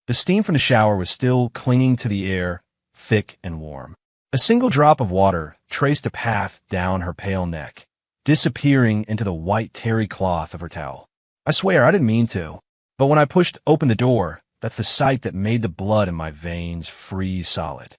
The steam from the shower was still clinging to the air, thick and warm. A single drop of water traced a path down her pale neck, disappearing into the white terry cloth of her towel. I swear I didn't mean to, but when I pushed open the door, that's the sight that made the blood in my veins freeze solid.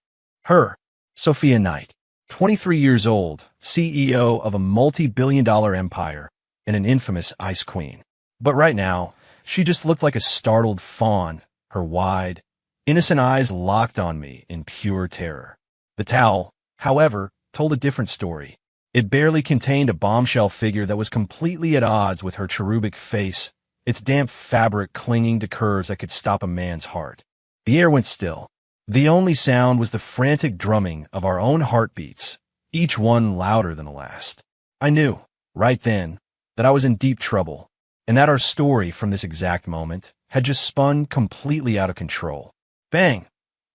Her, Sophia Knight, 23 years old, CEO of a multi-billion-dollar empire, and an infamous ice queen. But right now, she just looked like a startled fawn, her wide, innocent eyes locked on me in pure terror. The towel, however, told a different story. It barely contained a bombshell figure that was completely at odds with her cherubic face, its damp fabric clinging to curves that could stop a man's heart. The air went still. The only sound was the frantic drumming of our own heartbeats, each one louder than the last. I knew, right then, that I was in deep trouble, and that our story from this exact moment had just spun completely out of control. Bang!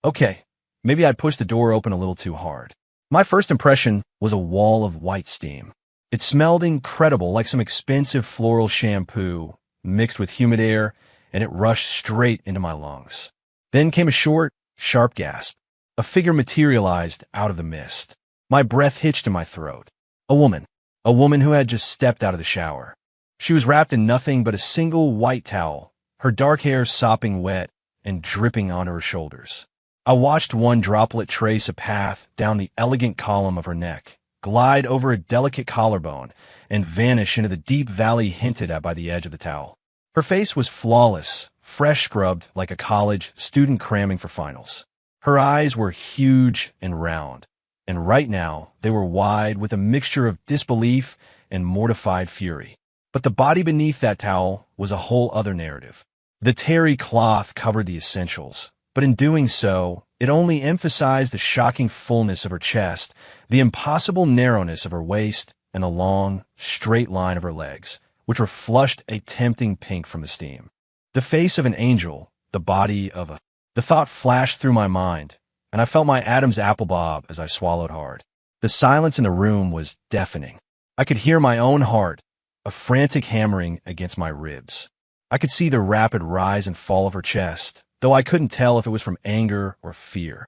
Okay, maybe I pushed the door open a little too hard. My first impression was a wall of white steam. It smelled incredible, like some expensive floral shampoo mixed with humid air, and it rushed straight into my lungs. Then came a short, sharp gasp. A figure materialized out of the mist. My breath hitched in my throat. A woman who had just stepped out of the shower. She was wrapped in nothing but a single white towel, her dark hair sopping wet and dripping onto her shoulders. I watched one droplet trace a path down the elegant column of her neck, glide over a delicate collarbone, and vanish into the deep valley hinted at by the edge of the towel. Her face was flawless, fresh scrubbed like a college student cramming for finals. Her eyes were huge and round, and right now they were wide with a mixture of disbelief and mortified fury. But the body beneath that towel was a whole other narrative. The terry cloth covered the essentials, but in doing so, it only emphasized the shocking fullness of her chest, the impossible narrowness of her waist, and the long, straight line of her legs, which were flushed a tempting pink from the steam. The face of an angel, the body of a... The thought flashed through my mind, and I felt my Adam's apple bob as I swallowed hard. The silence in the room was deafening. I could hear my own heart, a frantic hammering against my ribs. I could see the rapid rise and fall of her chest, though I couldn't tell if it was from anger or fear.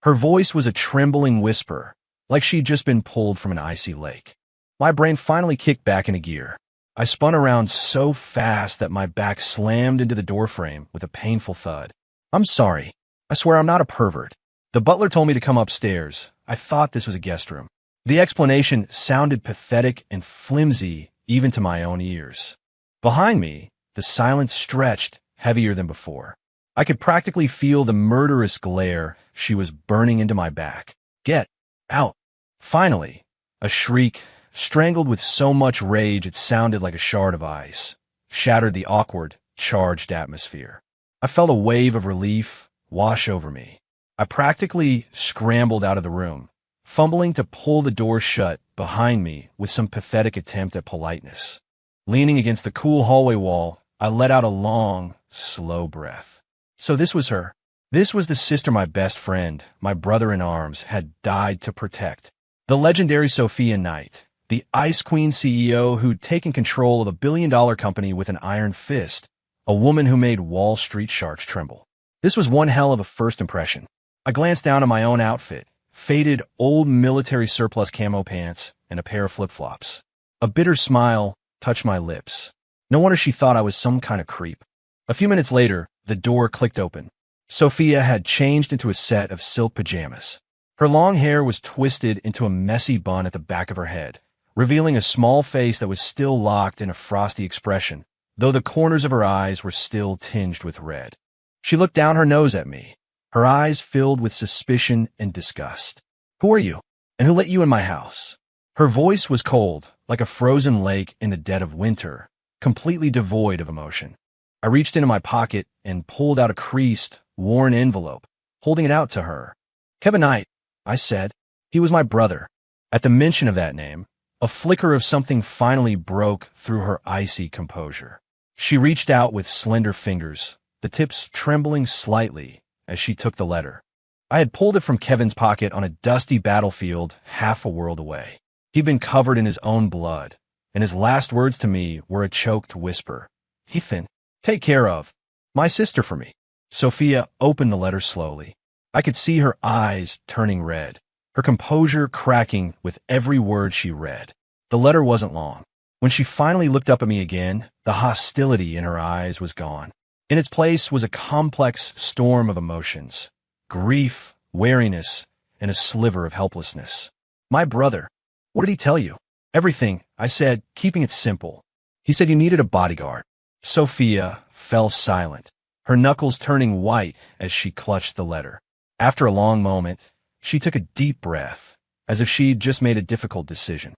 Her voice was a trembling whisper, like she'd just been pulled from an icy lake. My brain finally kicked back into gear. I spun around so fast that my back slammed into the doorframe with a painful thud. I'm sorry. I swear I'm not a pervert. The butler told me to come upstairs. I thought this was a guest room. The explanation sounded pathetic and flimsy even to my own ears. Behind me, the silence stretched, heavier than before. I could practically feel the murderous glare she was burning into my back. Get out. Finally, a shriek, strangled with so much rage it sounded like a shard of ice, shattered the awkward, charged atmosphere. I felt a wave of relief wash over me. I practically scrambled out of the room, fumbling to pull the door shut behind me with some pathetic attempt at politeness. Leaning against the cool hallway wall, I let out a long, slow breath. So this was her. This was the sister my best friend, my brother-in-arms, had died to protect. The legendary Sophia Knight, the Ice Queen CEO who'd taken control of a billion-dollar company with an iron fist, a woman who made Wall Street sharks tremble. This was one hell of a first impression. I glanced down at my own outfit, faded old military surplus camo pants, and a pair of flip-flops. A bitter smile touched my lips. No wonder she thought I was some kind of creep. A few minutes later, the door clicked open. Sophia had changed into a set of silk pajamas. Her long hair was twisted into a messy bun at the back of her head, revealing a small face that was still locked in a frosty expression, though the corners of her eyes were still tinged with red. She looked down her nose at me, her eyes filled with suspicion and disgust. Who are you? And who let you in my house? Her voice was cold, like a frozen lake in the dead of winter, completely devoid of emotion. I reached into my pocket and pulled out a creased, worn envelope, holding it out to her. Kevin Knight, I said. He was my brother. At the mention of that name, a flicker of something finally broke through her icy composure. She reached out with slender fingers, the tips trembling slightly as she took the letter. I had pulled it from Kevin's pocket on a dusty battlefield half a world away. He'd been covered in his own blood, and his last words to me were a choked whisper. Ethan, take care of my sister for me. Sophia opened the letter slowly. I could see her eyes turning red, her composure cracking with every word she read. The letter wasn't long. When she finally looked up at me again, the hostility in her eyes was gone. In its place was a complex storm of emotions: grief, wariness, and a sliver of helplessness. "My brother. What did he tell you?" "Everything," I said, keeping it simple. "He said you needed a bodyguard." Sophia fell silent, her knuckles turning white as she clutched the letter. After a long moment, she took a deep breath, as if she'd just made a difficult decision.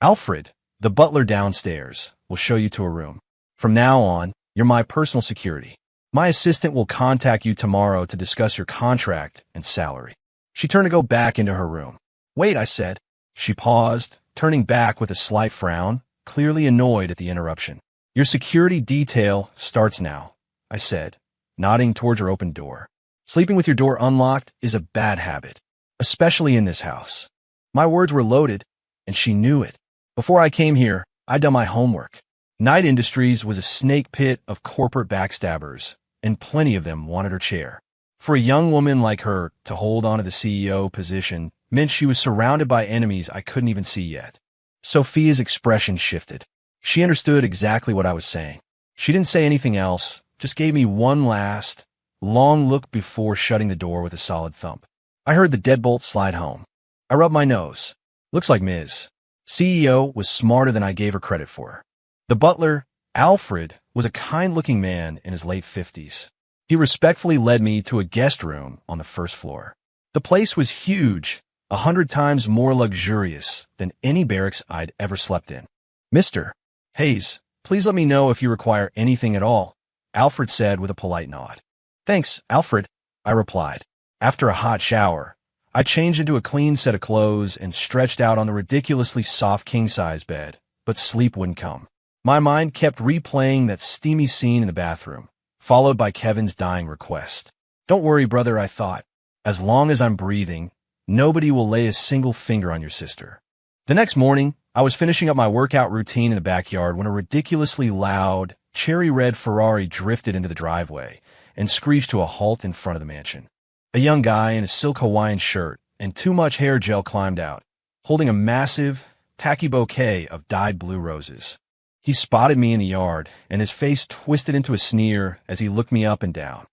"Alfred, the butler downstairs, will show you to a room. From now on, you're my personal security. My assistant will contact you tomorrow to discuss your contract and salary." She turned to go back into her room. "Wait," I said. She paused, turning back with a slight frown, clearly annoyed at the interruption. "Your security detail starts now," I said, nodding towards her open door. "Sleeping with your door unlocked is a bad habit, especially in this house." My words were loaded, and she knew it. Before I came here, I'd done my homework. Knight Industries was a snake pit of corporate backstabbers, and plenty of them wanted her chair. For a young woman like her to hold on to the CEO position meant she was surrounded by enemies I couldn't even see yet. Sophia's expression shifted. She understood exactly what I was saying. She didn't say anything else, just gave me one last, long look before shutting the door with a solid thump. I heard the deadbolt slide home. I rubbed my nose. Looks like Ms. CEO was smarter than I gave her credit for. The butler, Alfred, was a kind-looking man in his late 50s. He respectfully led me to a guest room on the first floor. The place was huge, 100 times more luxurious than any barracks I'd ever slept in. "Mr. Hayes, please let me know if you require anything at all," Alfred said with a polite nod. "Thanks, Alfred," I replied. After a hot shower, I changed into a clean set of clothes and stretched out on the ridiculously soft king-size bed, but sleep wouldn't come. My mind kept replaying that steamy scene in the bathroom, followed by Kevin's dying request. "Don't worry, brother," I thought. "As long as I'm breathing, nobody will lay a single finger on your sister." The next morning, I was finishing up my workout routine in the backyard when a ridiculously loud, cherry-red Ferrari drifted into the driveway and screeched to a halt in front of the mansion. A young guy in a silk Hawaiian shirt and too much hair gel climbed out, holding a massive, tacky bouquet of dyed blue roses. He spotted me in the yard, and his face twisted into a sneer as he looked me up and down.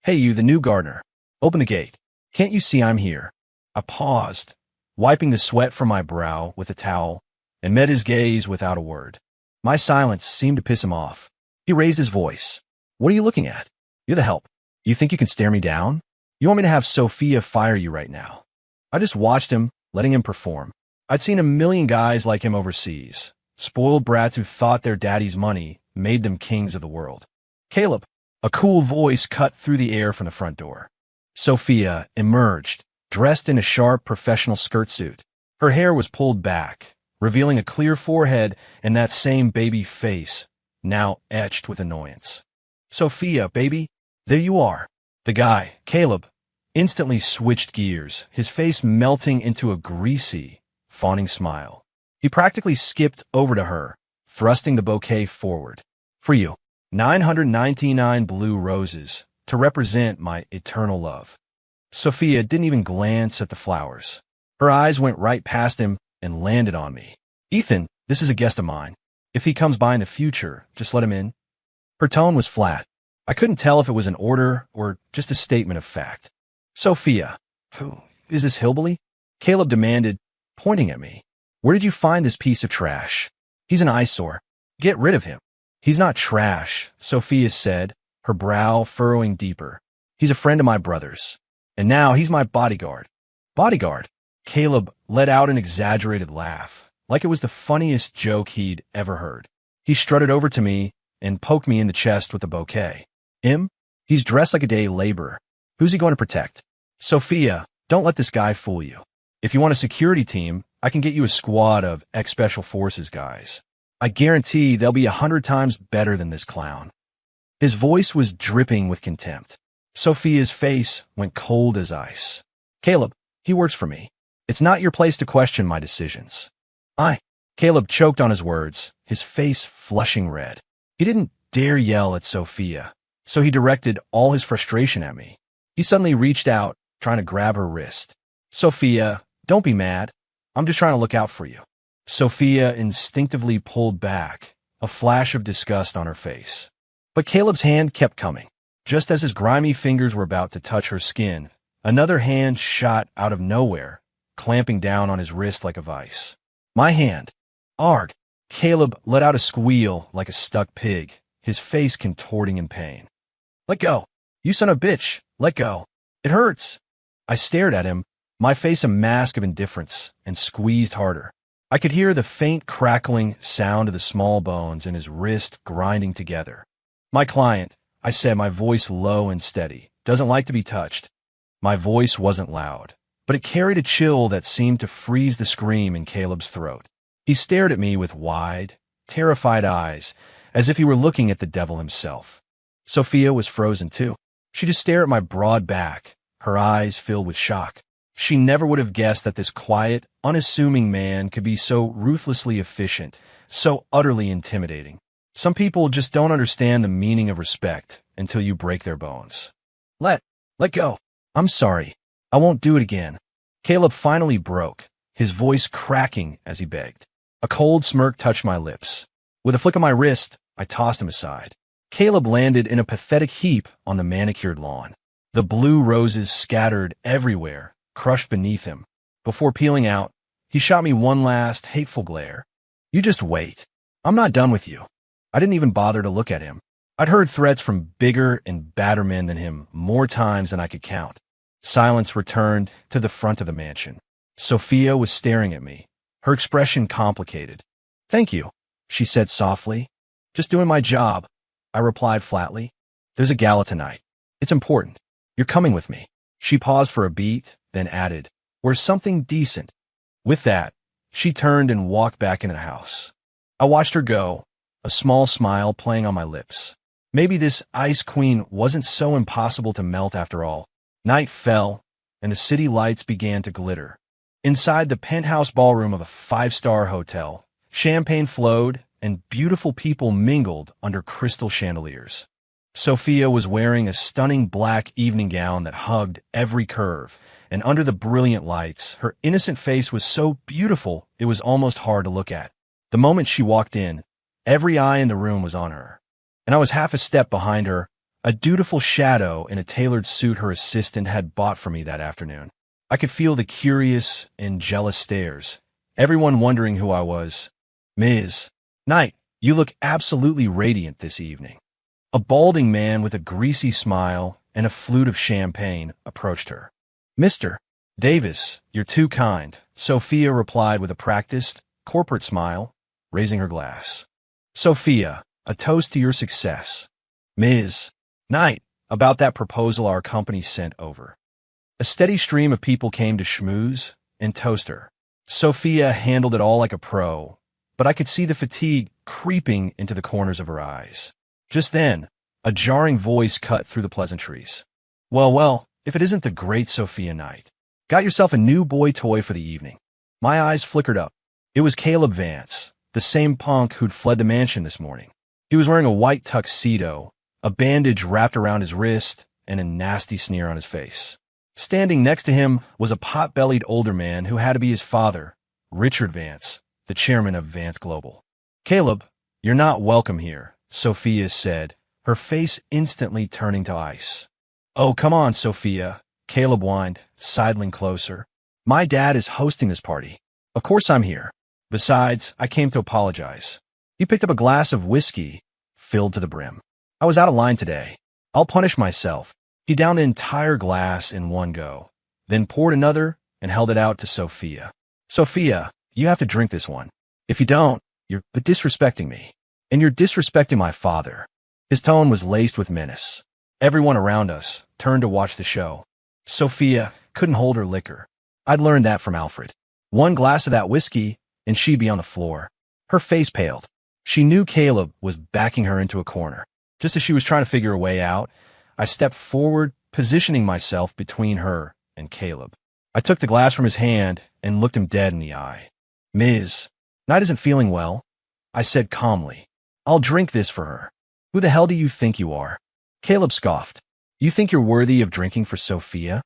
"Hey, you, the new gardener. Open the gate. Can't you see I'm here?" I paused, wiping the sweat from my brow with a towel, and met his gaze without a word. My silence seemed to piss him off. He raised his voice. "What are you looking at? You're the help. You think you can stare me down? You want me to have Sophia fire you right now?" I just watched him, letting him perform. I'd seen a million guys like him overseas, spoiled brats who thought their daddy's money made them kings of the world. "Caleb," a cool voice cut through the air from the front door. Sophia emerged, dressed in a sharp professional skirt suit. Her hair was pulled back, revealing a clear forehead and that same baby face, now etched with annoyance. "Sophia, baby, there you are." The guy, Caleb, instantly switched gears, his face melting into a greasy, fawning smile. He practically skipped over to her, thrusting the bouquet forward. "For you, 999 blue roses, to represent my eternal love." Sophia didn't even glance at the flowers. Her eyes went right past him and landed on me. "Ethan, this is a guest of mine. If he comes by in the future, just let him in." Her tone was flat. I couldn't tell if it was an order or just a statement of fact. "Sophia, who is this hillbilly?" Caleb demanded, pointing at me. "Where did you find this piece of trash? He's an eyesore. Get rid of him." "He's not trash," Sophia said, her brow furrowing deeper. "He's a friend of my brother's. And now he's my bodyguard." "Bodyguard?" Caleb let out an exaggerated laugh, like it was the funniest joke he'd ever heard. He strutted over to me and poked me in the chest with the bouquet. "Him? He's dressed like a day laborer. Who's he going to protect?" "Sophia, don't let this guy fool you. If you want a security team, I can get you a squad of ex-Special Forces guys. I guarantee they'll be 100 times better than this clown." His voice was dripping with contempt. Sophia's face went cold as ice. "Caleb, he works for me. It's not your place to question my decisions." Caleb choked on his words, his face flushing red. He didn't dare yell at Sophia, so he directed all his frustration at me. He suddenly reached out, trying to grab her wrist. "Sophia, don't be mad. I'm just trying to look out for you." Sophia instinctively pulled back, a flash of disgust on her face. But Caleb's hand kept coming. Just as his grimy fingers were about to touch her skin, another hand shot out of nowhere, clamping down on his wrist like a vice. My hand. Arg! Caleb let out a squeal like a stuck pig, his face contorting in pain. "Let go! You son of a bitch! Let go! It hurts!" I stared at him, my face a mask of indifference, and squeezed harder. I could hear the faint crackling sound of the small bones in his wrist grinding together. "My client," I said, my voice low and steady, "doesn't like to be touched." My voice wasn't loud, but it carried a chill that seemed to freeze the scream in Caleb's throat. He stared at me with wide, terrified eyes, as if he were looking at the devil himself. Sophia was frozen too. She just stared at my broad back, her eyes filled with shock. She never would have guessed that this quiet, unassuming man could be so ruthlessly efficient, so utterly intimidating. Some people just don't understand the meaning of respect until you break their bones. Let go. I'm sorry. I won't do it again." Caleb finally broke, his voice cracking as he begged. A cold smirk touched my lips. With a flick of my wrist, I tossed him aside. Caleb landed in a pathetic heap on the manicured lawn. The blue roses scattered everywhere, crushed beneath him. Before peeling out, he shot me one last hateful glare. "You just wait. I'm not done with you." I didn't even bother to look at him. I'd heard threats from bigger and badder men than him more times than I could count. Silence returned to the front of the mansion. Sophia was staring at me, her expression complicated. "Thank you," she said softly. "Just doing my job," I replied flatly. "There's a gala tonight. It's important. You're coming with me." She paused for a beat, then added, "Where's something decent?" With that, she turned and walked back into the house. I watched her go, a small smile playing on my lips. Maybe this ice queen wasn't so impossible to melt after all. Night fell, and the city lights began to glitter. Inside the penthouse ballroom of a five-star hotel, champagne flowed, and beautiful people mingled under crystal chandeliers. Sophia was wearing a stunning black evening gown that hugged every curve, and under the brilliant lights, her innocent face was so beautiful it was almost hard to look at. The moment she walked in, every eye in the room was on her, and I was half a step behind her, a dutiful shadow in a tailored suit her assistant had bought for me that afternoon. I could feel the curious and jealous stares, everyone wondering who I was. "Ms. Knight, you look absolutely radiant this evening." A balding man with a greasy smile and a flute of champagne approached her. "Mr. Davis, you're too kind," Sophia replied with a practiced, corporate smile, raising her glass. "Sophia, a toast to your success." "Ms. Knight, about that proposal our company sent over." A steady stream of people came to schmooze and toast her. Sophia handled it all like a pro, but I could see the fatigue creeping into the corners of her eyes. Just then, a jarring voice cut through the pleasantries. Well, if it isn't the great Sophia Knight. Got yourself a new boy toy for the evening." My eyes flickered up. It was Caleb Vance, the same punk who'd fled the mansion this morning. He was wearing a white tuxedo, a bandage wrapped around his wrist, and a nasty sneer on his face. Standing next to him was a pot-bellied older man who had to be his father, Richard Vance, the chairman of Vance Global. "Caleb, you're not welcome here," Sophia said, her face instantly turning to ice. "Oh, come on, Sophia," Caleb whined, sidling closer. "My dad is hosting this party. Of course I'm here. Besides, I came to apologize." He picked up a glass of whiskey, filled to the brim. "I was out of line today. I'll punish myself." He downed the entire glass in one go, then poured another and held it out to Sophia. "Sophia, you have to drink this one. If you don't, you're disrespecting me. And you're disrespecting my father." His tone was laced with menace. Everyone around us turned to watch the show. Sophia couldn't hold her liquor. I'd learned that from Alfred. One glass of that whiskey, and she'd be on the floor. Her face paled. She knew Caleb was backing her into a corner. Just as she was trying to figure a way out, I stepped forward, positioning myself between her and Caleb. I took the glass from his hand and looked him dead in the eye. "Ms. Knight isn't feeling well," I said calmly. "I'll drink this for her. Who the hell do you think you are?" Caleb scoffed. You think you're worthy of drinking for Sophia?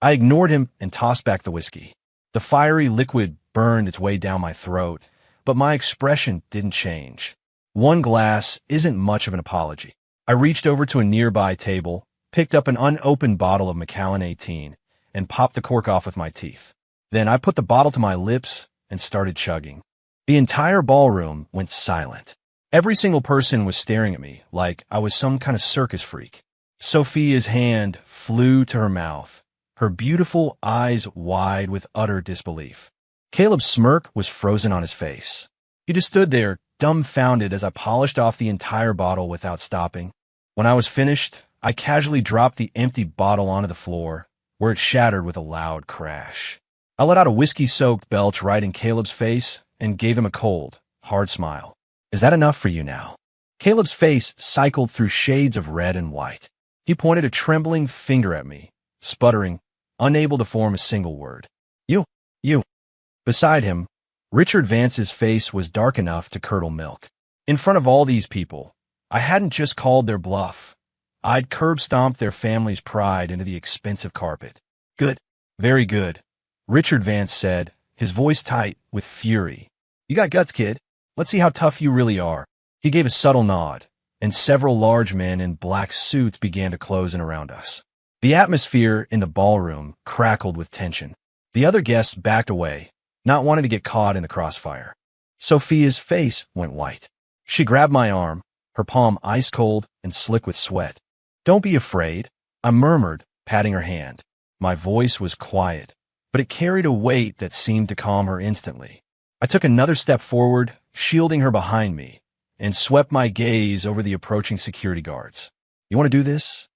I ignored him and tossed back the whiskey. The fiery liquid burned its way down my throat, but my expression didn't change. One glass isn't much of an apology. I reached over to a nearby table, picked up an unopened bottle of Macallan 18, and popped the cork off with my teeth. Then I put the bottle to my lips and started chugging. The entire ballroom went silent. Every single person was staring at me like I was some kind of circus freak. Sophia's hand flew to her mouth, her beautiful eyes wide with utter disbelief. Caleb's smirk was frozen on his face. He just stood there, dumbfounded as I polished off the entire bottle without stopping. When I was finished, I casually dropped the empty bottle onto the floor, where it shattered with a loud crash. I let out a whiskey-soaked belch right in Caleb's face and gave him a cold, hard smile. Is that enough for you now? Caleb's face cycled through shades of red and white. He pointed a trembling finger at me, sputtering, unable to form a single word. You. Beside him, Richard Vance's face was dark enough to curdle milk. In front of all these people, I hadn't just called their bluff. I'd curb-stomped their family's pride into the expensive carpet. Good. Very good, Richard Vance said, his voice tight with fury. You got guts, kid. Let's see how tough you really are. He gave a subtle nod, and several large men in black suits began to close in around us. The atmosphere in the ballroom crackled with tension. The other guests backed away, not wanting to get caught in the crossfire. Sophia's face went white. She grabbed my arm, her palm ice-cold and slick with sweat. Don't be afraid, I murmured, patting her hand. My voice was quiet, but it carried a weight that seemed to calm her instantly. I took another step forward, shielding her behind me, and swept my gaze over the approaching security guards. You want to do this?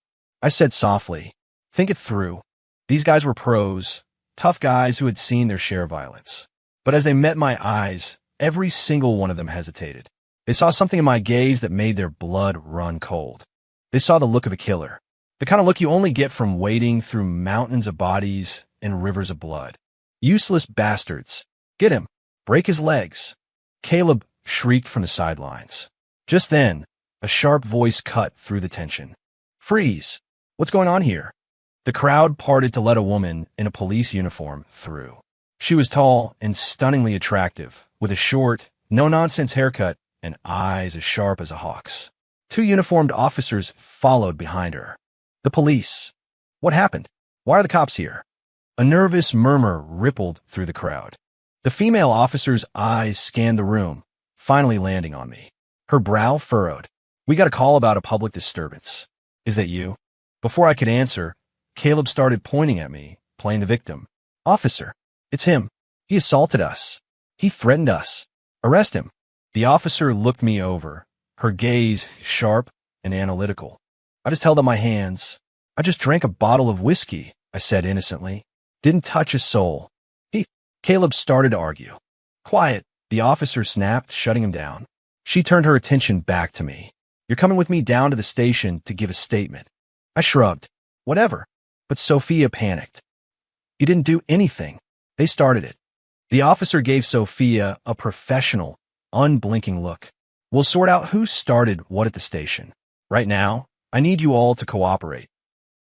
I said softly. Think it through. These guys were pros, tough guys who had seen their share of violence. But as they met my eyes, every single one of them hesitated. They saw something in my gaze that made their blood run cold. They saw the look of a killer, the kind of look you only get from wading through mountains of bodies and rivers of blood. Useless bastards. Get him. Break his legs. Caleb shrieked from the sidelines. Just then, a sharp voice cut through the tension. Freeze! What's going on here? The crowd parted to let a woman in a police uniform through. She was tall and stunningly attractive, with a short, no-nonsense haircut and eyes as sharp as a hawk's. Two uniformed officers followed behind her. The police. What happened? Why are the cops here? A nervous murmur rippled through the crowd. The female officer's eyes scanned the room, finally landing on me. Her brow furrowed. We got a call about a public disturbance. Is that you? Before I could answer, Caleb started pointing at me, playing the victim. Officer, it's him. He assaulted us. He threatened us. Arrest him. The officer looked me over, her gaze sharp and analytical. I just held up my hands. I just drank a bottle of whiskey, I said innocently. Didn't touch a soul. Caleb started to argue. Quiet, the officer snapped, shutting him down. She turned her attention back to me. You're coming with me down to the station to give a statement. I shrugged. Whatever. But Sophia panicked. You didn't do anything. They started it. The officer gave Sophia a professional, unblinking look. We'll sort out who started what at the station. Right now, I need you all to cooperate.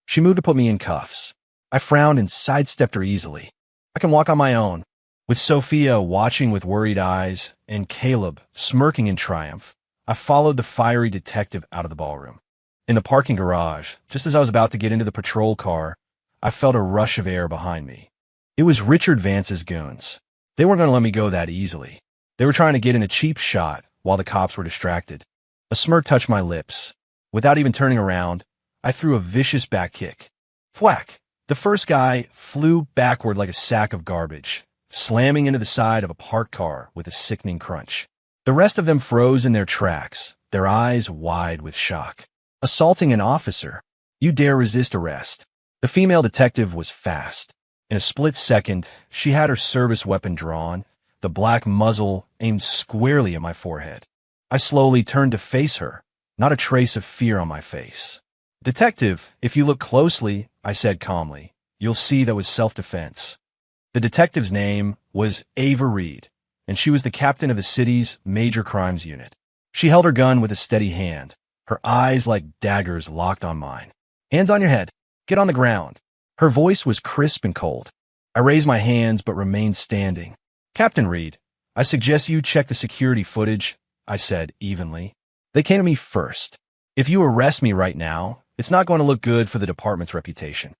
She moved to put me in cuffs. I frowned and sidestepped her easily. I can walk on my own. With Sophia watching with worried eyes and Caleb smirking in triumph, I followed the fiery detective out of the ballroom. In the parking garage, just as I was about to get into the patrol car, I felt a rush of air behind me. It was Richard Vance's goons. They weren't going to let me go that easily. They were trying to get in a cheap shot while the cops were distracted. A smirk touched my lips. Without even turning around, I threw a vicious back kick. Thwack! The first guy flew backward like a sack of garbage, slamming into the side of a parked car with a sickening crunch. The rest of them froze in their tracks, their eyes wide with shock. Assaulting an officer? You dare resist arrest? The female detective was fast. In a split second, she had her service weapon drawn, the black muzzle aimed squarely at my forehead. I slowly turned to face her, not a trace of fear on my face. Detective, if you look closely, I said calmly, you'll see that was self-defense. The detective's name was Ava Reed, and she was the captain of the city's major crimes unit. She held her gun with a steady hand, her eyes like daggers locked on mine. Hands on your head. Get on the ground. Her voice was crisp and cold. I raised my hands but remained standing. Captain Reed, I suggest you check the security footage, I said evenly. They came to me first. If you arrest me right now, it's not going to look good for the department's reputation.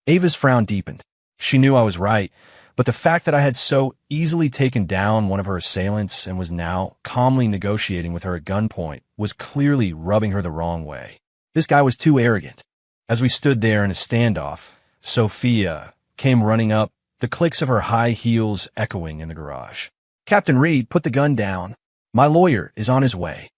Ava's frown deepened. She knew I was right, but the fact that I had so easily taken down one of her assailants and was now calmly negotiating with her at gunpoint was clearly rubbing her the wrong way. This guy was too arrogant. As we stood there in a standoff, Sophia came running up, the clicks of her high heels echoing in the garage. Captain Reed, put the gun down. My lawyer is on his way.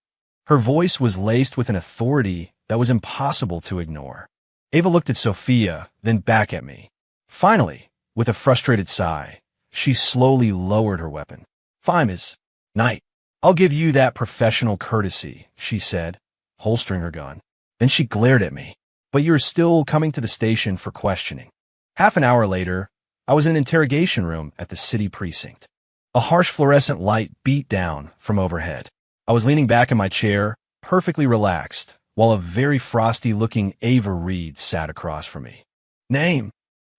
Her voice was laced with an authority that was impossible to ignore. Ava looked at Sophia, then back at me. Finally, with a frustrated sigh, she slowly lowered her weapon. Fine as night. I'll give you that professional courtesy, she said, holstering her gun. Then she glared at me. But you're still coming to the station for questioning. Half an hour later, I was in an interrogation room at the city precinct. A harsh fluorescent light beat down from overhead. I was leaning back in my chair, perfectly relaxed, while a very frosty-looking Ava Reed sat across from me. Name: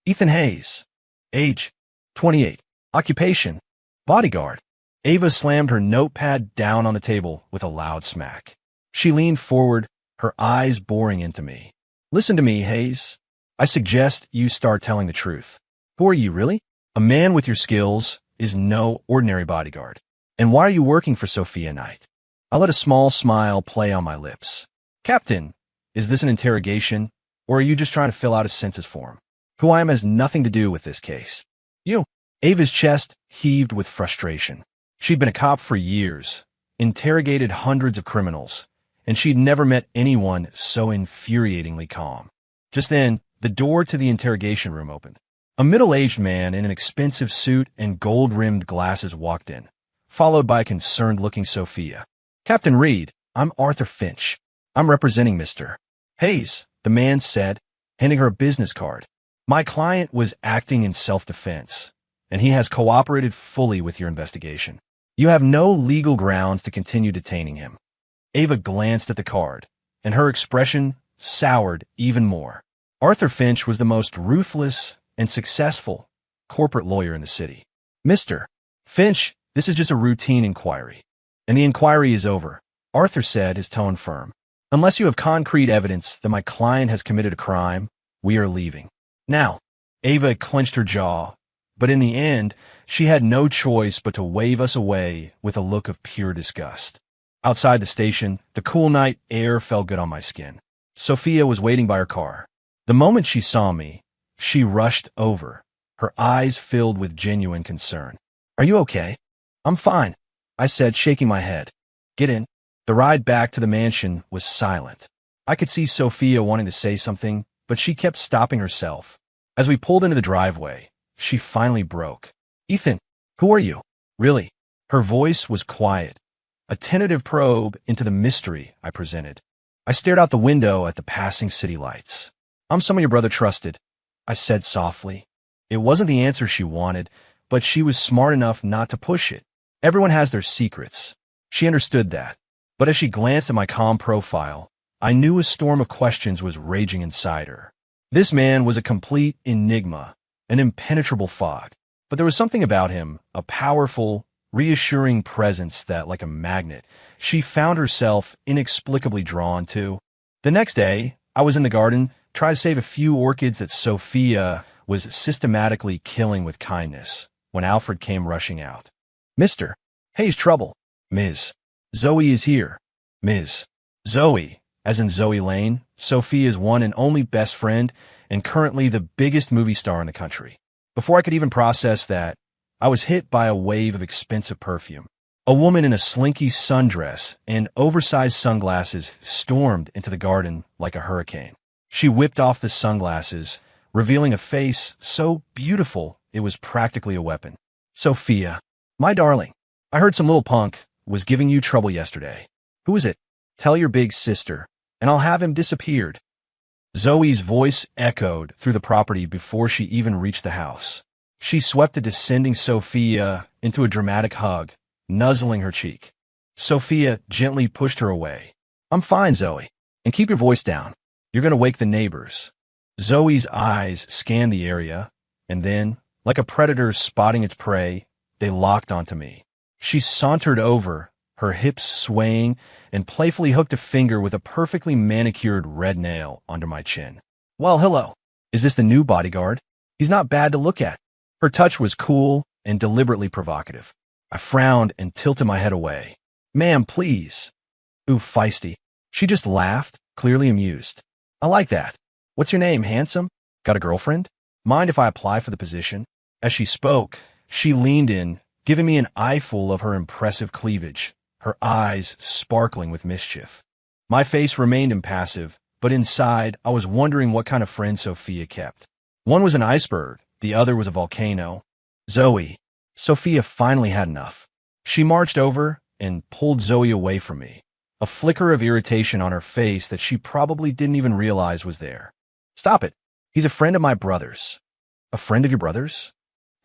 Ethan Hayes. Age: 28. Occupation: bodyguard. Ava slammed her notepad down on the table with a loud smack. She leaned forward, her eyes boring into me. Listen to me, Hayes. I suggest you start telling the truth. Who are you, really? A man with your skills is no ordinary bodyguard. And why are you working for Sophia Knight? I let a small smile play on my lips. Captain, is this an interrogation, or are you just trying to fill out a census form? Who I am has nothing to do with this case. You. Ava's chest heaved with frustration. She'd been a cop for years, interrogated hundreds of criminals, and she'd never met anyone so infuriatingly calm. Just then, the door to the interrogation room opened. A middle-aged man in an expensive suit and gold-rimmed glasses walked in, followed by a concerned-looking Sophia. Captain Reed, I'm Arthur Finch. I'm representing Mr. Hayes, the man said, handing her a business card. My client was acting in self-defense, and he has cooperated fully with your investigation. You have no legal grounds to continue detaining him. Ava glanced at the card, and her expression soured even more. Arthur Finch was the most ruthless and successful corporate lawyer in the city. Mr. Finch, this is just a routine inquiry. And the inquiry is over, Arthur said, his tone firm. Unless you have concrete evidence that my client has committed a crime, we are leaving. Now, Ava clenched her jaw, but in the end, she had no choice but to wave us away with a look of pure disgust. Outside the station, the cool night air felt good on my skin. Sophia was waiting by her car. The moment she saw me, she rushed over, her eyes filled with genuine concern. Are you okay? I'm fine, I said, shaking my head. Get in. The ride back to the mansion was silent. I could see Sophia wanting to say something, but she kept stopping herself. As we pulled into the driveway, she finally broke. Ethan, who are you? Really? Her voice was quiet, a tentative probe into the mystery I presented. I stared out the window at the passing city lights. I'm someone your brother trusted, I said softly. It wasn't the answer she wanted, but she was smart enough not to push it. Everyone has their secrets. She understood that. But as she glanced at my calm profile, I knew a storm of questions was raging inside her. This man was a complete enigma, an impenetrable fog. But there was something about him, a powerful, reassuring presence that, like a magnet, she found herself inexplicably drawn to. The next day, I was in the garden, trying to save a few orchids that Sophia was systematically killing with kindness, when Alfred came rushing out. Mr. Hayes, trouble. Ms. Zoe is here. Ms. Zoe, as in Zoe Lane, Sophia's one and only best friend, and currently the biggest movie star in the country. Before I could even process that, I was hit by a wave of expensive perfume. A woman in a slinky sundress and oversized sunglasses stormed into the garden like a hurricane. She whipped off the sunglasses, revealing a face so beautiful it was practically a weapon. Sophia, my darling, I heard some little punk was giving you trouble yesterday. Who is it? Tell your big sister, and I'll have him disappeared. Zoe's voice echoed through the property before she even reached the house. She swept the descending Sophia into a dramatic hug, nuzzling her cheek. Sophia gently pushed her away. I'm fine, Zoe. And keep your voice down. You're going to wake the neighbors. Zoe's eyes scanned the area, and then, like a predator spotting its prey, they locked onto me. She sauntered over, her hips swaying, and playfully hooked a finger with a perfectly manicured red nail under my chin. Well, hello. Is this the new bodyguard? He's not bad to look at. Her touch was cool and deliberately provocative. I frowned and tilted my head away. Ma'am, please. Ooh, feisty. She just laughed, clearly amused. I like that. What's your name, handsome? Got a girlfriend? Mind if I apply for the position? As she spoke, she leaned in, giving me an eyeful of her impressive cleavage, her eyes sparkling with mischief. My face remained impassive, but inside I was wondering what kind of friend Sophia kept. One was an iceberg, the other was a volcano. Zoe. Sophia finally had enough. She marched over and pulled Zoe away from me, a flicker of irritation on her face that she probably didn't even realize was there. Stop it. He's a friend of my brother's. A friend of your brother's?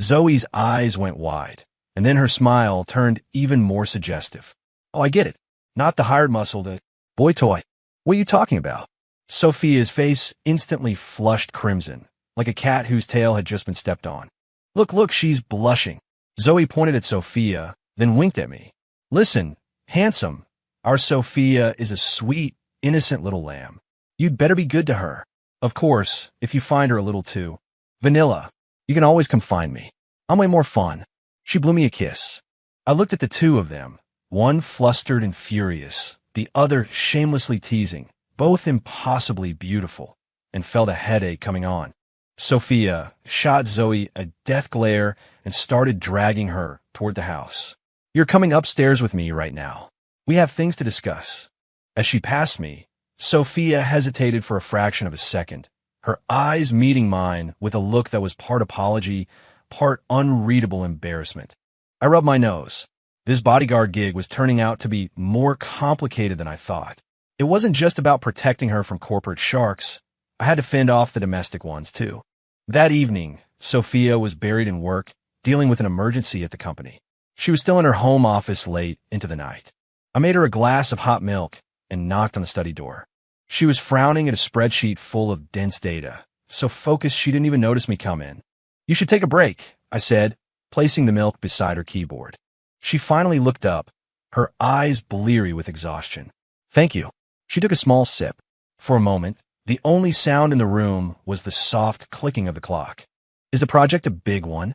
Zoe's eyes went wide, and then her smile turned even more suggestive. Oh, I get it. Not the hired muscle, the boy toy. What are you talking about? Sophia's face instantly flushed crimson, like a cat whose tail had just been stepped on. Look, she's blushing. Zoe pointed at Sophia, then winked at me. Listen, handsome, our Sophia is a sweet, innocent little lamb. You'd better be good to her. Of course, if you find her a little too vanilla, you can always come find me. I'm way more fun. She blew me a kiss. I looked at the two of them, one flustered and furious, the other shamelessly teasing, both impossibly beautiful, and felt a headache coming on. Sophia shot Zoe a death glare and started dragging her toward the house. You're coming upstairs with me right now. We have things to discuss. As she passed me, Sophia hesitated for a fraction of a second, her eyes meeting mine with a look that was part apology, part unreadable embarrassment. I rubbed my nose. This bodyguard gig was turning out to be more complicated than I thought. It wasn't just about protecting her from corporate sharks. I had to fend off the domestic ones, too. That evening, Sophia was buried in work, dealing with an emergency at the company. She was still in her home office late into the night. I made her a glass of hot milk and knocked on the study door. She was frowning at a spreadsheet full of dense data, so focused she didn't even notice me come in. You should take a break, I said, placing the milk beside her keyboard. She finally looked up, her eyes bleary with exhaustion. Thank you. She took a small sip. For a moment, the only sound in the room was the soft clicking of the clock. Is the project a big one?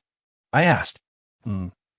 I asked.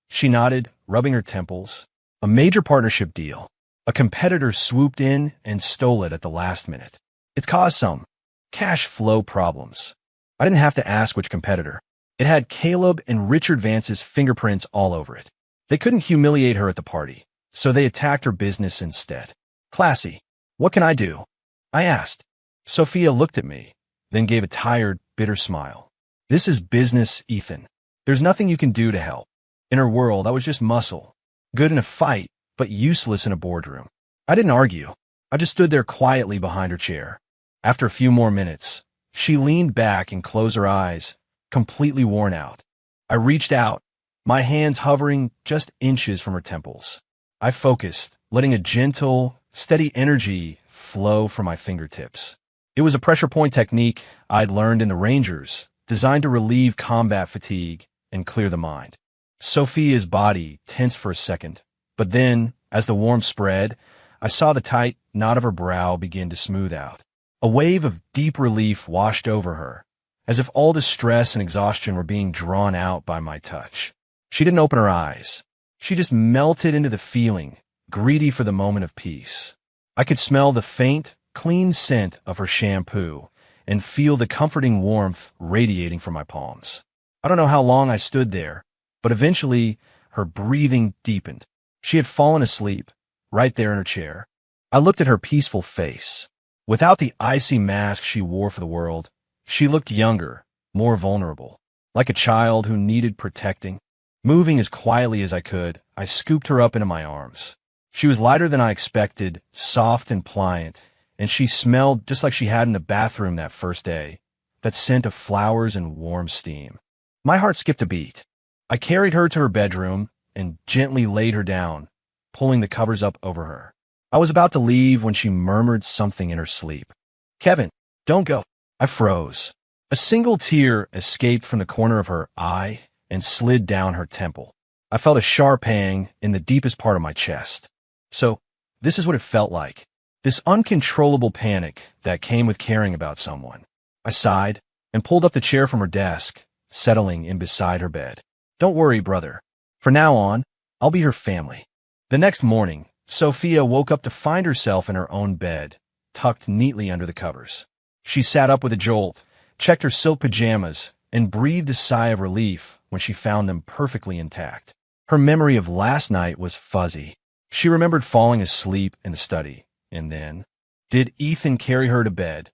She nodded, rubbing her temples. A major partnership deal. A competitor swooped in and stole it at the last minute. It's caused some cash flow problems. I didn't have to ask which competitor. It had Caleb and Richard Vance's fingerprints all over it. They couldn't humiliate her at the party, so they attacked her business instead. Classy. What can I do? I asked. Sophia looked at me, then gave a tired, bitter smile. This is business, Ethan. There's nothing you can do to help. In her world, I was just muscle. Good in a fight, but useless in a boardroom. I didn't argue. I just stood there quietly behind her chair. After a few more minutes, she leaned back and closed her eyes, completely worn out. I reached out, my hands hovering just inches from her temples. I focused, letting a gentle, steady energy flow from my fingertips. It was a pressure point technique I'd learned in the Rangers, designed to relieve combat fatigue and clear the mind. Sophia's body tensed for a second, but then, as the warmth spread, I saw the tight knot of her brow begin to smooth out. A wave of deep relief washed over her, as if all the stress and exhaustion were being drawn out by my touch. She didn't open her eyes. She just melted into the feeling, greedy for the moment of peace. I could smell the faint, clean scent of her shampoo and feel the comforting warmth radiating from my palms. I don't know how long I stood there, but eventually her breathing deepened. She had fallen asleep, right there in her chair. I looked at her peaceful face. Without the icy mask she wore for the world, she looked younger, more vulnerable, like a child who needed protecting. Moving as quietly as I could, I scooped her up into my arms. She was lighter than I expected, soft and pliant, and she smelled just like she had in the bathroom that first day, that scent of flowers and warm steam. My heart skipped a beat. I carried her to her bedroom and gently laid her down, pulling the covers up over her. I was about to leave when she murmured something in her sleep. Kevin, don't go. I froze. A single tear escaped from the corner of her eye and slid down her temple. I felt a sharp pang in the deepest part of my chest. So, this is what it felt like. This uncontrollable panic that came with caring about someone. I sighed and pulled up the chair from her desk, settling in beside her bed. Don't worry, brother. From now on, I'll be her family. The next morning, Sophia woke up to find herself in her own bed, tucked neatly under the covers. She sat up with a jolt, checked her silk pajamas, and breathed a sigh of relief when she found them perfectly intact. Her memory of last night was fuzzy. She remembered falling asleep in the study, and then, did Ethan carry her to bed?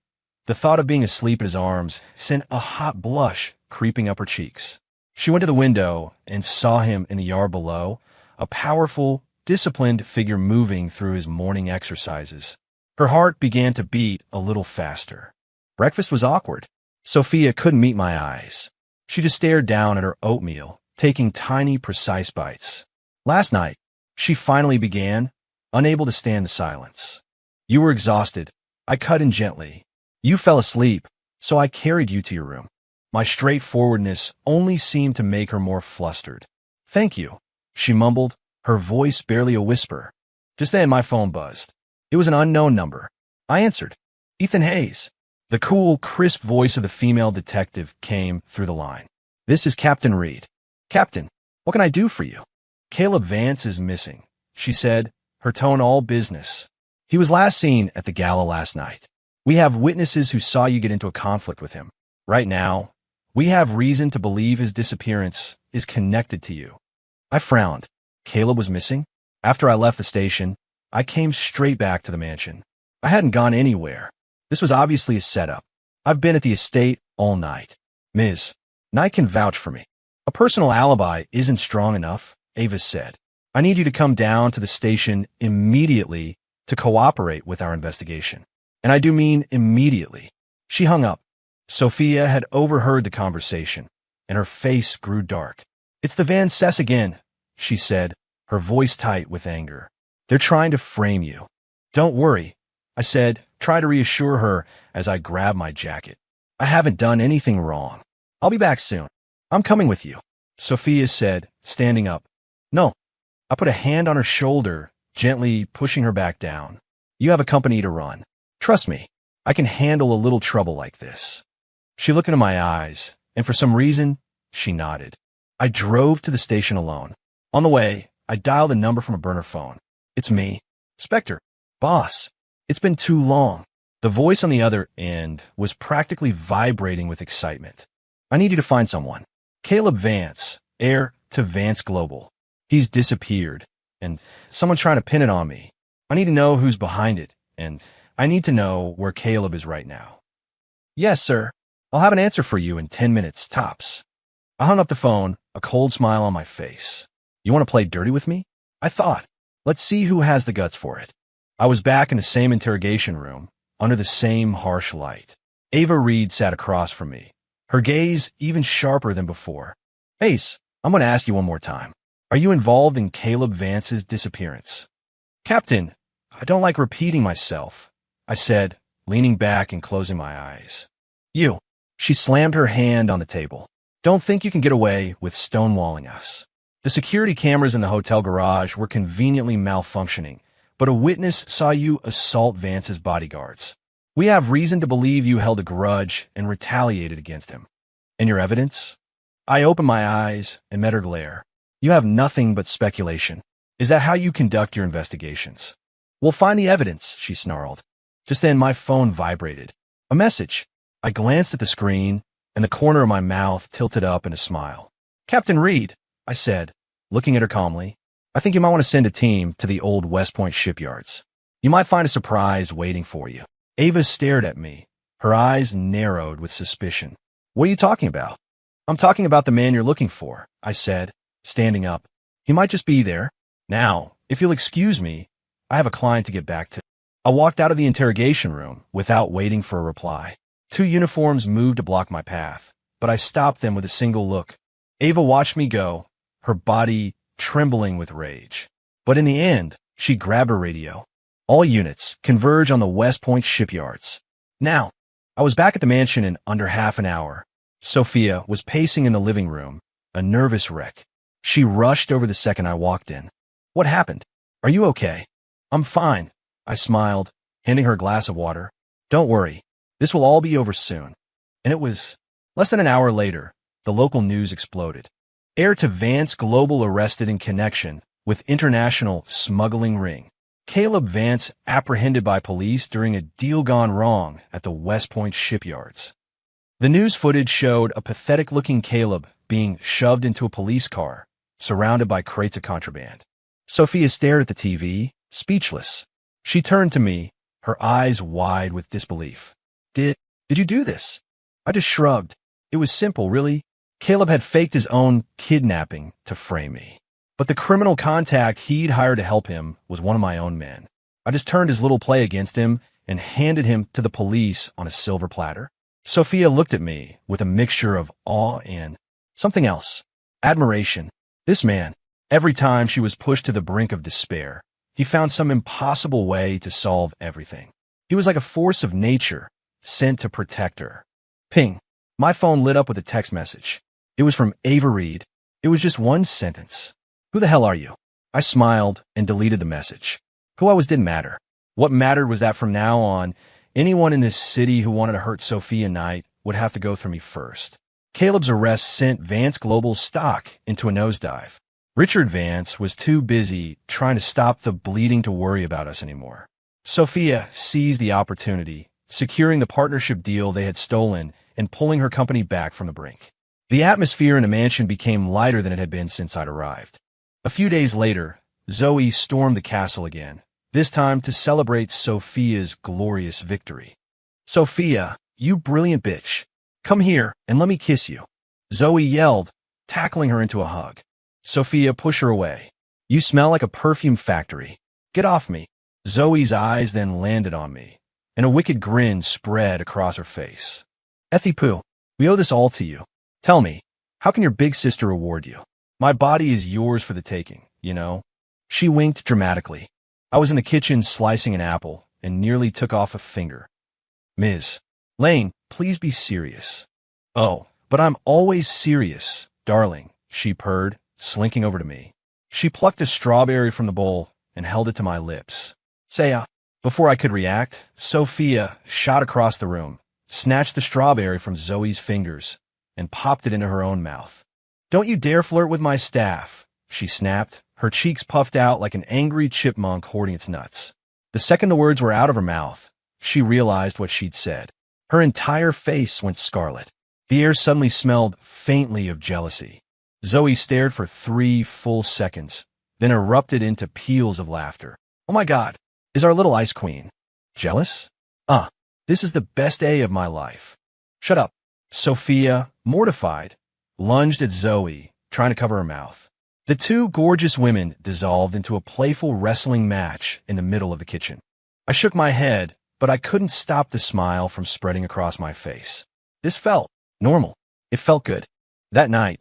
The thought of being asleep in his arms sent a hot blush creeping up her cheeks. She went to the window and saw him in the yard below, a powerful, disciplined figure moving through his morning exercises. Her heart began to beat a little faster. Breakfast was awkward. Sophia couldn't meet my eyes. She just stared down at her oatmeal, taking tiny, precise bites. Last night, she finally began, unable to stand the silence. You were exhausted. I cut in gently. You fell asleep, so I carried you to your room. My straightforwardness only seemed to make her more flustered. Thank you, she mumbled, her voice barely a whisper. Just then my phone buzzed. It was an unknown number. I answered. Ethan Hayes. The cool, crisp voice of the female detective came through the line. This is Captain Reed. Captain, what can I do for you? Caleb Vance is missing, she said, her tone all business. He was last seen at the gala last night. We have witnesses who saw you get into a conflict with him. Right now, we have reason to believe his disappearance is connected to you. I frowned. Caleb was missing? After I left the station, I came straight back to the mansion. I hadn't gone anywhere. This was obviously a setup. I've been at the estate all night. Ms. Knight can vouch for me. A personal alibi isn't strong enough, Ava said. I need you to come down to the station immediately to cooperate with our investigation. And I do mean immediately. She hung up. Sophia had overheard the conversation, and her face grew dark. It's the Van Cess again, she said, her voice tight with anger. They're trying to frame you. Don't worry, I said, trying to reassure her as I grabbed my jacket. I haven't done anything wrong. I'll be back soon. I'm coming with you, Sophia said, standing up. No. I put a hand on her shoulder, gently pushing her back down. You have a company to run. Trust me, I can handle a little trouble like this. She looked into my eyes, and for some reason, she nodded. I drove to the station alone. On the way, I dialed a number from a burner phone. It's me. Spectre. Boss. It's been too long. The voice on the other end was practically vibrating with excitement. I need you to find someone. Caleb Vance, heir to Vance Global. He's disappeared, and someone's trying to pin it on me. I need to know who's behind it, and I need to know where Caleb is right now. Yes, sir. I'll have an answer for you in 10 minutes, tops. I hung up the phone, a cold smile on my face. You want to play dirty with me? I thought. Let's see who has the guts for it. I was back in the same interrogation room, under the same harsh light. Ava Reed sat across from me, her gaze even sharper than before. Ace, I'm going to ask you one more time. Are you involved in Caleb Vance's disappearance? Captain, I don't like repeating myself, I said, leaning back and closing my eyes. You. She slammed her hand on the table. Don't think you can get away with stonewalling us. The security cameras in the hotel garage were conveniently malfunctioning, but a witness saw you assault Vance's bodyguards. We have reason to believe you held a grudge and retaliated against him. And your evidence? I opened my eyes and met her glare. You have nothing but speculation. Is that how you conduct your investigations? We'll find the evidence, she snarled. Just then my phone vibrated. A message. I glanced at the screen, and the corner of my mouth tilted up in a smile. Captain Reed, I said, looking at her calmly. I think you might want to send a team to the old West Point shipyards. You might find a surprise waiting for you. Ava stared at me, her eyes narrowed with suspicion. What are you talking about? I'm talking about the man you're looking for, I said, standing up. He might just be there. Now, if you'll excuse me, I have a client to get back to. I walked out of the interrogation room without waiting for a reply. 2 uniforms moved to block my path, but I stopped them with a single look. Ava watched me go, her body trembling with rage. But in the end, she grabbed her radio. All units converge on the West Point shipyards. Now, I was back at the mansion in under half an hour. Sophia was pacing in the living room, a nervous wreck. She rushed over the second I walked in. What happened? Are you okay? I'm fine, I smiled, handing her a glass of water. Don't worry, this will all be over soon. And it was less than an hour later, the local news exploded. Heir to Vance Global arrested in connection with international smuggling ring. Caleb Vance apprehended by police during a deal gone wrong at the West Point shipyards. The news footage showed a pathetic-looking Caleb being shoved into a police car, surrounded by crates of contraband. Sophia stared at the TV, speechless. She turned to me, her eyes wide with disbelief. Did you do this? I just shrugged. It was simple, really. Caleb had faked his own kidnapping to frame me. But the criminal contact he'd hired to help him was one of my own men. I just turned his little play against him and handed him to the police on a silver platter. Sophia looked at me with a mixture of awe and something else. Admiration. This man, every time she was pushed to the brink of despair, he found some impossible way to solve everything. He was like a force of nature, sent to protect her. Ping. My phone lit up with a text message. It was from Ava Reed. It was just one sentence. Who the hell are you? I smiled and deleted the message. Who I was didn't matter. What mattered was that from now on, anyone in this city who wanted to hurt Sophia Knight would have to go through me first. Caleb's arrest sent Vance Global's stock into a nosedive. Richard Vance was too busy trying to stop the bleeding to worry about us anymore. Sophia seized the opportunity, securing the partnership deal they had stolen and pulling her company back from the brink. The atmosphere in the mansion became lighter than it had been since I'd arrived. A few days later, Zoe stormed the castle again, this time to celebrate Sophia's glorious victory. Sophia, you brilliant bitch. Come here and let me kiss you. Zoe yelled, tackling her into a hug. Sophia pushed her away. You smell like a perfume factory. Get off me. Zoe's eyes then landed on me, and a wicked grin spread across her face. Effie Pooh, we owe this all to you. Tell me, how can your big sister reward you? My body is yours for the taking, you know? She winked dramatically. I was in the kitchen slicing an apple and nearly took off a finger. Ms. Lane, please be serious. Oh, but I'm always serious, darling, she purred, slinking over to me. She plucked a strawberry from the bowl and held it to my lips. Saya. Before I could react, Sophia shot across the room, snatched the strawberry from Zoe's fingers, and popped it into her own mouth. Don't you dare flirt with my staff, she snapped, her cheeks puffed out like an angry chipmunk hoarding its nuts. The second the words were out of her mouth, she realized what she'd said. Her entire face went scarlet. The air suddenly smelled faintly of jealousy. Zoe stared for 3 full seconds, then erupted into peals of laughter. Oh my God, is our little ice queen jealous? This is the best day of my life. Shut up. Sophia, mortified, lunged at Zoe, trying to cover her mouth. The two gorgeous women dissolved into a playful wrestling match in the middle of the kitchen. I shook my head, but I couldn't stop the smile from spreading across my face. This felt normal. It felt good. That night,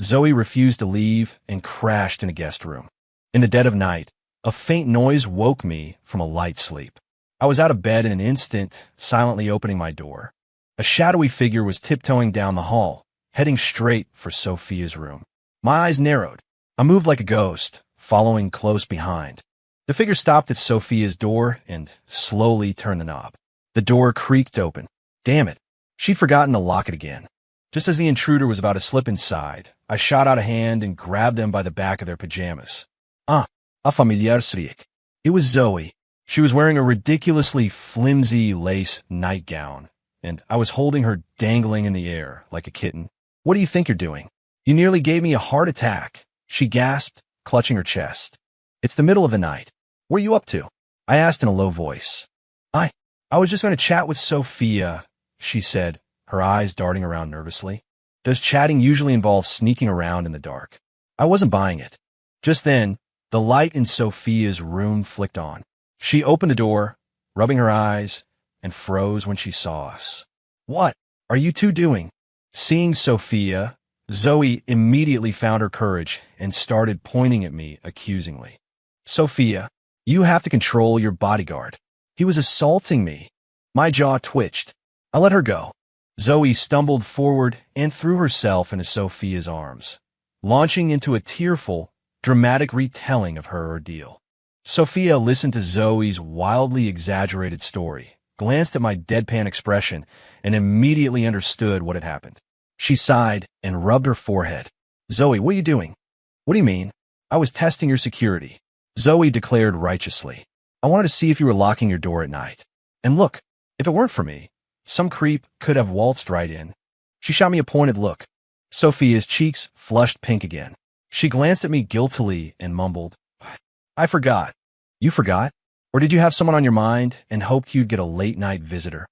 Zoe refused to leave and crashed in a guest room. In the dead of night, a faint noise woke me from a light sleep. I was out of bed in an instant, silently opening my door. A shadowy figure was tiptoeing down the hall, heading straight for Sophia's room. My eyes narrowed. I moved like a ghost, following close behind. The figure stopped at Sophia's door and slowly turned the knob. The door creaked open. Damn it. She'd forgotten to lock it again. Just as the intruder was about to slip inside, I shot out a hand and grabbed them by the back of their pajamas. A familiar shriek. It was Zoe. She was wearing a ridiculously flimsy lace nightgown, and I was holding her dangling in the air like a kitten. What do you think you're doing? You nearly gave me a heart attack, she gasped, clutching her chest. It's the middle of the night. What are you up to? I asked in a low voice. I was just going to chat with Sophia, she said, her eyes darting around nervously. Does chatting usually involve sneaking around in the dark? I wasn't buying it. Just then, the light in Sophia's room flicked on. She opened the door, rubbing her eyes, and froze when she saw us. What are you two doing? Seeing Sophia, Zoe immediately found her courage and started pointing at me accusingly. Sophia, You have to control your bodyguard. He was assaulting me. My jaw twitched. I let her go. Zoe stumbled forward and threw herself into Sophia's arms, launching into a tearful, dramatic retelling of her ordeal. Sophia listened to Zoe's wildly exaggerated story, glanced at my deadpan expression, and immediately understood what had happened. She sighed and rubbed her forehead. Zoe, what are you doing? What do you mean? I was testing your security. Zoe declared righteously. I wanted to see if you were locking your door at night. And look, if it weren't for me, some creep could have waltzed right in. She shot me a pointed look. Sophia's cheeks flushed pink again. She glanced at me guiltily and mumbled, I forgot. You forgot? Or did you have someone on your mind and hoped you'd get a late-night visitor?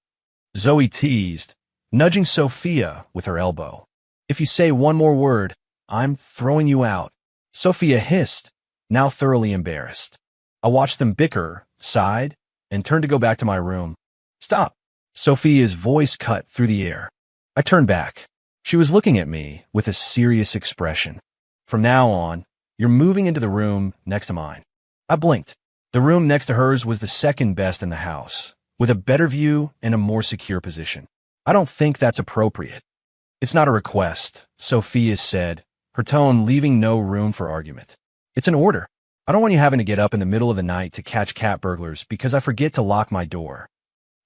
Zoe teased, nudging Sophia with her elbow. If you say one more word, I'm throwing you out. Sophia hissed, now thoroughly embarrassed. I watched them bicker, sighed, and turned to go back to my room. Stop. Sophia's voice cut through the air. I turned back. She was looking at me with a serious expression. From now on, you're moving into the room next to mine. I blinked. The room next to hers was the second best in the house, with a better view and a more secure position. I don't think that's appropriate. It's not a request, Sophia said, her tone leaving no room for argument. It's an order. I don't want you having to get up in the middle of the night to catch cat burglars because I forget to lock my door.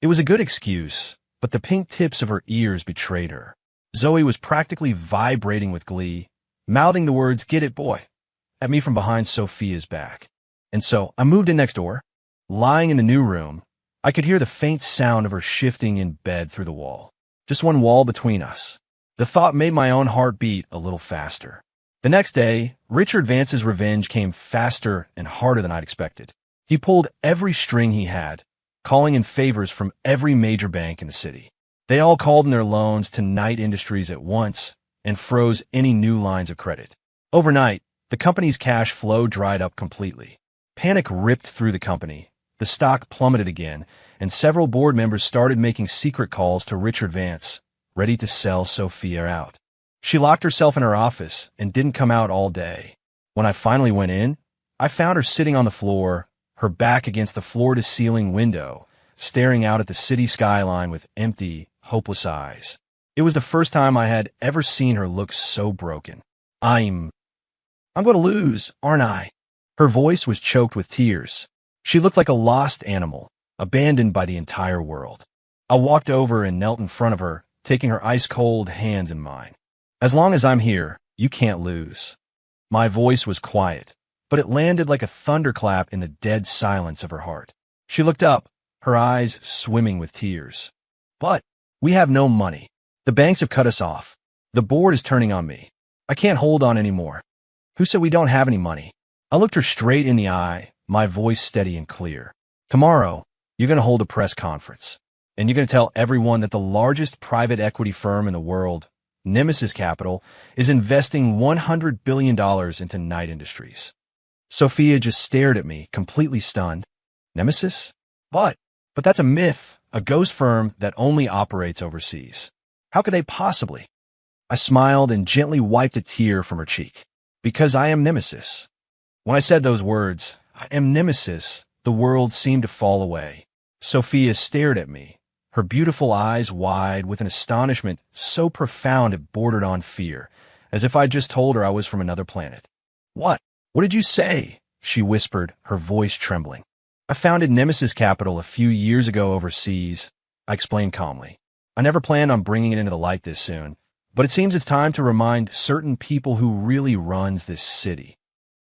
It was a good excuse, but the pink tips of her ears betrayed her. Zoe was practically vibrating with glee, mouthing the words, "Get it, boy," at me from behind Sophia's back. And so I moved in next door. Lying in the new room, I could hear the faint sound of her shifting in bed through the wall. Just one wall between us. The thought made my own heart beat a little faster. The next day, Richard Vance's revenge came faster and harder than I'd expected. He pulled every string he had, calling in favors from every major bank in the city. They all called in their loans to Knight Industries at once and froze any new lines of credit. Overnight, the company's cash flow dried up completely. Panic ripped through the company. The stock plummeted again, and several board members started making secret calls to Richard Vance, ready to sell Sophia out. She locked herself in her office and didn't come out all day. When I finally went in, I found her sitting on the floor, her back against the floor-to-ceiling window, staring out at the city skyline with empty, hopeless eyes. It was the first time I had ever seen her look so broken. I'm going to lose, aren't I? Her voice was choked with tears. She looked like a lost animal, abandoned by the entire world. I walked over and knelt in front of her, taking her ice-cold hands in mine. As long as I'm here, you can't lose. My voice was quiet, but it landed like a thunderclap in the dead silence of her heart. She looked up, her eyes swimming with tears. But we have no money. The banks have cut us off. The board is turning on me. I can't hold on anymore. Who said we don't have any money? I looked her straight in the eye, my voice steady and clear. Tomorrow, you're going to hold a press conference, and you're going to tell everyone that the largest private equity firm in the world, Nemesis Capital, is investing $100 billion into Knight Industries. Sophia just stared at me, completely stunned. Nemesis? But that's a myth, a ghost firm that only operates overseas. How could they possibly? I smiled and gently wiped a tear from her cheek. Because I am Nemesis. When I said those words, I am Nemesis, the world seemed to fall away. Sophia stared at me, her beautiful eyes wide with an astonishment so profound it bordered on fear, as if I'd just told her I was from another planet. What? What did you say? She whispered, her voice trembling. I founded Nemesis Capital a few years ago overseas, I explained calmly. I never planned on bringing it into the light this soon, but it seems it's time to remind certain people who really runs this city.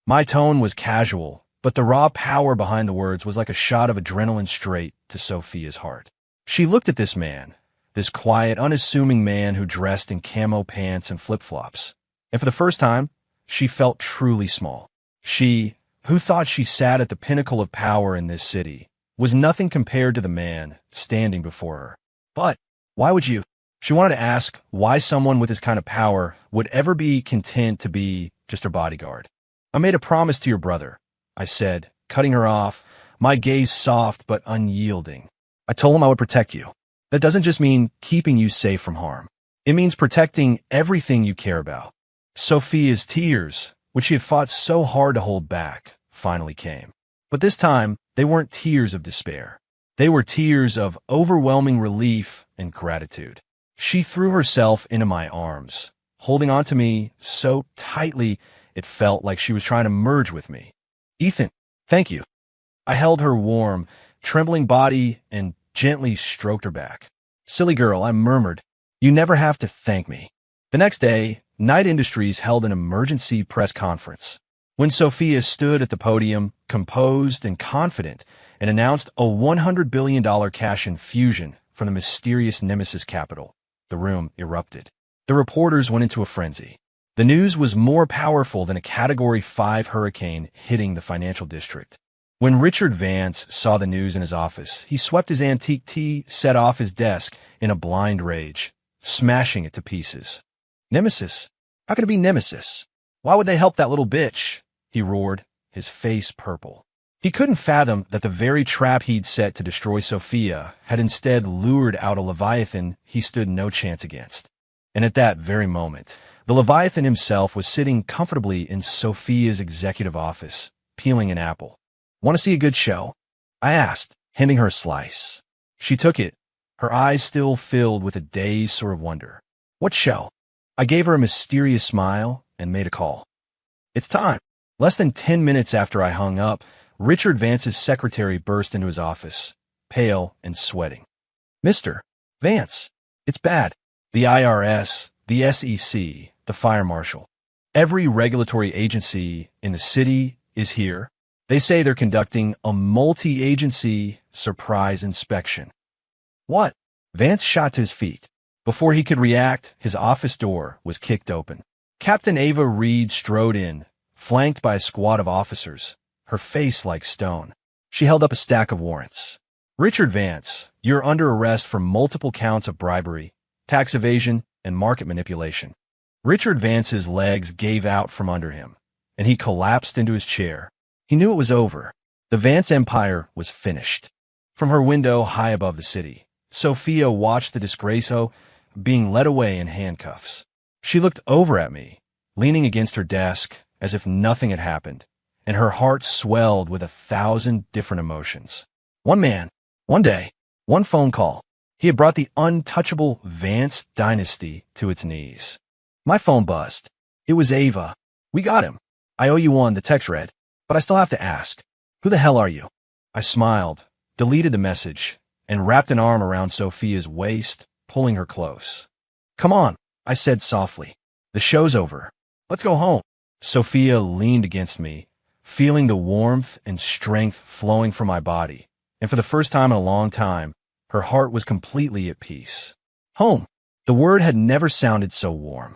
My tone was casual, but the raw power behind the words was like a shot of adrenaline straight to Sophia's heart. She looked at this man, this quiet, unassuming man who dressed in camo pants and flip-flops, and for the first time, she felt truly small. She, who thought she sat at the pinnacle of power in this city, was nothing compared to the man standing before her. But why would you? She wanted to ask why someone with this kind of power would ever be content to be just her bodyguard. I made a promise to your brother, I said, cutting her off, my gaze soft but unyielding. I told him I would protect you. That doesn't just mean keeping you safe from harm. It means protecting everything you care about. Sophia's tears, which she had fought so hard to hold back, finally came. But this time, they weren't tears of despair. They were tears of overwhelming relief and gratitude. She threw herself into my arms, holding on to me so tightly it felt like she was trying to merge with me. "Ethan, thank you." I held her warm, trembling body and gently stroked her back. "Silly girl," I murmured. "You never have to thank me." The next day, Knight Industries held an emergency press conference. When Sophia stood at the podium, composed and confident, and announced a $100 billion cash infusion from the mysterious Nemesis capital, the room erupted. The reporters went into a frenzy. The news was more powerful than a Category 5 hurricane hitting the financial district. When Richard Vance saw the news in his office, he swept his antique tea set off his desk in a blind rage, smashing it to pieces. "Nemesis? How can it be Nemesis? Why would they help that little bitch?" he roared, his face purple. He couldn't fathom that the very trap he'd set to destroy Sophia had instead lured out a Leviathan he stood no chance against. And at that very moment, the Leviathan himself was sitting comfortably in Sophia's executive office, peeling an apple. "Want to see a good show?" I asked, handing her a slice. She took it, her eyes still filled with a dazed sort of wonder. "What show?" I gave her a mysterious smile and made a call. "It's time." Less than 10 minutes after I hung up, Richard Vance's secretary burst into his office, pale and sweating. "Mr. Vance, it's bad. The IRS, the SEC, the fire marshal. Every regulatory agency in the city is here. They say they're conducting a multi-agency surprise inspection." "What?" Vance shot to his feet. Before he could react, his office door was kicked open. Captain Ava Reed strode in, flanked by a squad of officers, her face like stone. She held up a stack of warrants. "Richard Vance, you're under arrest for multiple counts of bribery, tax evasion, and market manipulation." Richard Vance's legs gave out from under him, and he collapsed into his chair. He knew it was over. The Vance empire was finished. From her window high above the city, Sophia watched the disgrazo being led away in handcuffs. She looked over at me, leaning against her desk as if nothing had happened, and her heart swelled with 1,000 different emotions. One man, one day, one phone call. He had brought the untouchable Vance dynasty to its knees. My phone buzzed. It was Ava. "We got him. I owe you one," the text read, "but I still have to ask. Who the hell are you?" I smiled, deleted the message, and wrapped an arm around Sophia's waist, pulling her close. "Come on," I said softly. "The show's over. Let's go home." Sophia leaned against me, feeling the warmth and strength flowing from my body, and for the first time in a long time, her heart was completely at peace. Home. The word had never sounded so warm.